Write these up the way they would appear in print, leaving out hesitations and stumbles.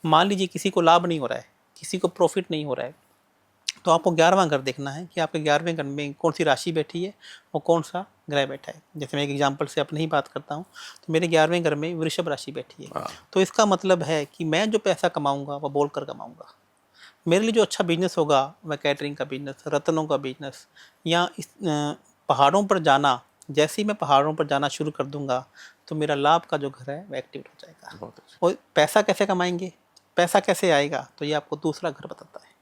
मान लीजिए किसी को लाभ नहीं हो रहा है, किसी को प्रॉफिट नहीं हो रहा है, तो आपको 11वां घर देखना है कि आपके 11वें घर में कौन सी राशि बैठी है और कौन सा ग्रह बैठा है। जैसे मैं एक एग्जांपल से अपनी ही बात करता हूँ, तो मेरे 11वें घर में वृषभ राशि बैठी है। हाँ। तो इसका मतलब है कि मैं जो पैसा कमाऊंगा वह बोलकर कमाऊंगा। मेरे लिए जो अच्छा बिजनेस होगा वह कैटरिंग का बिजनेस, रत्नों का बिजनेस, या इस पहाड़ों पर जाना। जैसे ही मैं पहाड़ों पर जाना शुरू कर दूंगा तो मेरा लाभ का जो घर है वह एक्टिवेट हो जाएगा। बहुत अच्छा। और पैसा कैसे कमाएंगे, पैसा कैसे आएगा, तो ये आपको दूसरा घर बताता है।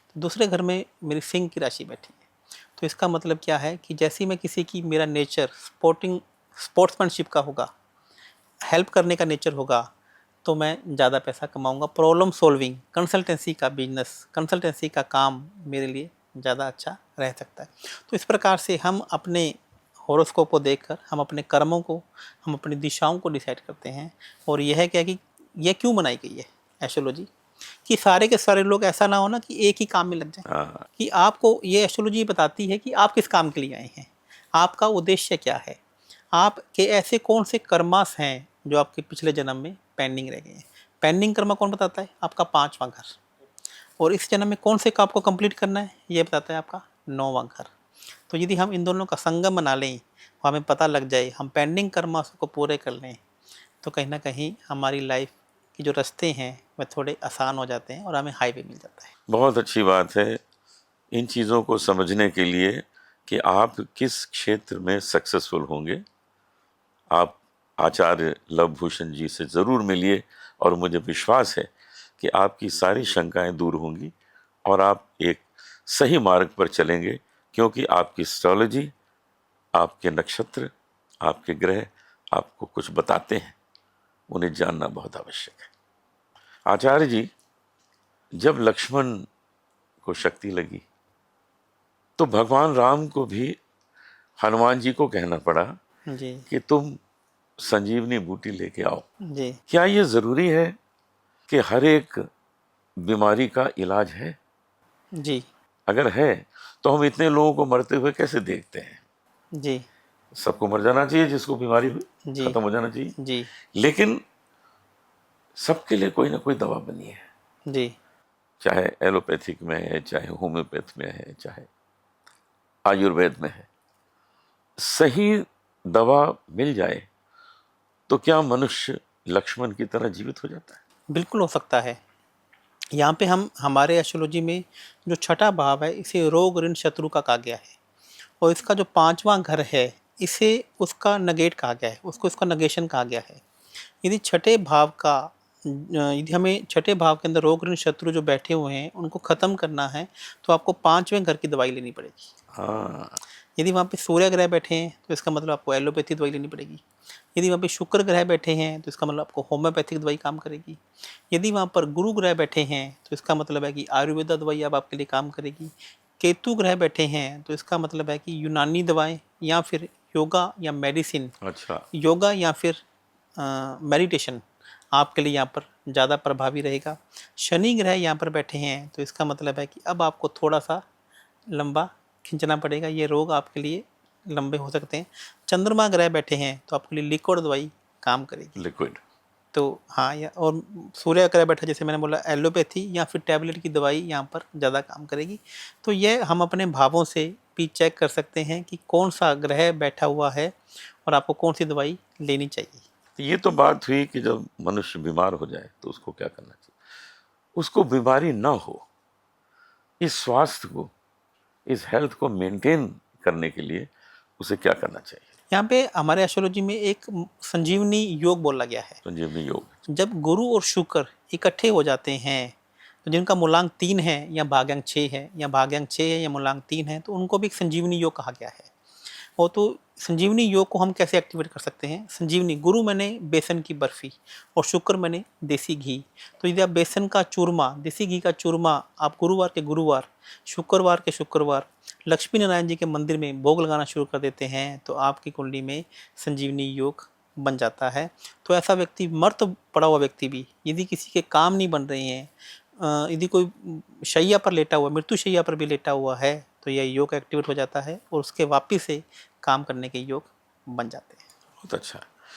तो दूसरे घर में मेरी सिंह की राशि बैठी है। तो इसका मतलब क्या है कि जैसे ही मैं किसी की, मेरा नेचर स्पोर्ट्समैनशिप का होगा, हेल्प करने का नेचर होगा, तो मैं ज़्यादा पैसा कमाऊंगा। प्रॉब्लम सॉल्विंग, कंसल्टेंसी का बिजनेस, कंसल्टेंसी का काम मेरे लिए ज़्यादा अच्छा रह सकता है। तो इस प्रकार से हम अपने हॉरोस्कोप को देखकर हम अपने कर्मों को, हम अपनी दिशाओं को डिसाइड करते हैं। और यह है क्या कि यह क्यों बनाई गई है एस्ट्रोलॉजी, कि सारे के सारे लोग ऐसा ना हो ना कि एक ही काम में लग जाए। हाँ। कि आपको ये एस्ट्रोलॉजी बताती है कि आप किस काम के लिए आए हैं, आपका उद्देश्य क्या है, आपके ऐसे कौन से कर्मास हैं जो आपके पिछले जन्म में पेंडिंग रह गए हैं। पेंडिंग कर्मा कौन बताता है? आपका 5वां घर। और इस जन्म में कौन से काम को कंप्लीट करना है, ये बताता है आपका 9वां घर। तो यदि हम इन दोनों का संगम बना लें, हमें पता लग जाए, हम पेंडिंग कर्मास को पूरे कर लें, तो कहीं ना कहीं हमारी लाइफ के जो रास्ते हैं वह थोड़े आसान हो जाते हैं और हमें हाईवे मिल जाता है। बहुत अच्छी बात है इन चीज़ों को समझने के लिए कि आप किस क्षेत्र में सक्सेसफुल होंगे। आप आचार्य लव भूषण जी से ज़रूर मिलिए और मुझे विश्वास है कि आपकी सारी शंकाएं दूर होंगी और आप एक सही मार्ग पर चलेंगे, क्योंकि आपकी एस्ट्रोलॉजी, आपके नक्षत्र, आपके ग्रह आपको कुछ बताते हैं, उन्हें जानना बहुत आवश्यक है। आचार्य जी, जब लक्ष्मण को शक्ति लगी तो भगवान राम को भी हनुमान जी को कहना पड़ा जी कि तुम संजीवनी बूटी लेके आओ। जी क्या ये जरूरी है कि हर एक बीमारी का इलाज है? जी अगर है तो हम इतने लोगों को मरते हुए कैसे देखते हैं? जी सबको मर जाना चाहिए, जिसको बीमारी हुई जी खत्म हो जाना चाहिए। जी लेकिन सबके लिए कोई ना कोई दवा बनी है, जी चाहे एलोपैथिक में है, चाहे होम्योपैथ में है, चाहे आयुर्वेद में है। सही दवा मिल जाए तो क्या मनुष्य लक्ष्मण की तरह जीवित हो जाता है? बिल्कुल हो सकता है। यहाँ पे हम हमारे एस्ट्रोलॉजी में जो छठा भाव है इसे रोग ऋण शत्रु का कहा गया है। और इसका जो 5वां घर है इसे उसका नगेट कहा गया है, उसको इसका नगेशन कहा गया है। यदि छठे भाव का यदि हमें छठे भाव के अंदर रोग ऋण शत्रु जो बैठे हुए हैं उनको ख़त्म करना है, तो आपको 5वें घर की दवाई लेनी पड़ेगी। हाँ। यदि वहाँ पे सूर्य ग्रह बैठे हैं तो इसका मतलब आपको एलोपैथी दवाई लेनी पड़ेगी। यदि वहाँ पे शुक्र ग्रह बैठे हैं तो इसका मतलब आपको होम्योपैथिक दवाई काम करेगी। यदि वहाँ पर गुरु ग्रह बैठे हैं तो इसका मतलब है कि आयुर्वेदा दवाई अब आपके लिए काम करेगी। केतु ग्रह बैठे हैं तो इसका मतलब है कि यूनानी दवाएं या फिर योगा या मेडिसिन, अच्छा। योगा या फिर मेडिटेशन आपके लिए यहाँ पर ज़्यादा प्रभावी रहेगा। शनि ग्रह यहाँ पर बैठे हैं तो इसका मतलब है कि अब आपको थोड़ा सा लंबा खींचना पड़ेगा, ये रोग आपके लिए लंबे हो सकते हैं। चंद्रमा ग्रह बैठे हैं तो आपके लिए लिक्विड दवाई काम करेगी। लिक्विड। तो हाँ, या और सूर्य ग्रह बैठा, जैसे मैंने बोला, एलोपैथी या फिर टैबलेट की दवाई यहाँ पर ज़्यादा काम करेगी। तो ये हम अपने भावों से भी चेक कर सकते हैं कि कौन सा ग्रह बैठा हुआ है और आपको कौन सी दवाई लेनी चाहिए। तो ये तो बात हुई कि जब मनुष्य बीमार हो जाए तो उसको क्या करना चाहिए। उसको बीमारी ना हो, इस स्वास्थ्य को, इस हेल्थ को मेंटेन करने के लिए उसे क्या करना चाहिए? यहाँ पे हमारे एस्ट्रोलॉजी में एक संजीवनी योग बोला गया है। संजीवनी योग। जब गुरु और शुक्र इकट्ठे हो जाते हैं तो जिनका मूलांक 3 है या भाग्यांक 6 है, या भाग्यांक 6 है या मूलांक 3 है, तो उनको भी एक संजीवनी योग कहा गया है। और तो संजीवनी योग को हम कैसे एक्टिवेट कर सकते हैं? संजीवनी, गुरु मैंने बेसन की बर्फी और शुक्र मैंने देसी घी। तो यदि आप बेसन का चूरमा, देसी घी का चूरमा आप गुरुवार के गुरुवार, शुक्रवार के शुक्रवार लक्ष्मी नारायण जी के मंदिर में भोग लगाना शुरू कर देते हैं तो आपकी कुंडली में संजीवनी योग बन जाता है। तो ऐसा व्यक्ति, मर्त पड़ा हुआ व्यक्ति भी, यदि किसी के काम नहीं बन रहे हैं, यदि कोई शैया पर लेटा हुआ, मृत्यु शैया पर भी लेटा हुआ है, तो यह योग एक्टिवेट हो जाता है और उसके वापिस से काम करने के योग बन जाते हैं। बहुत अच्छा।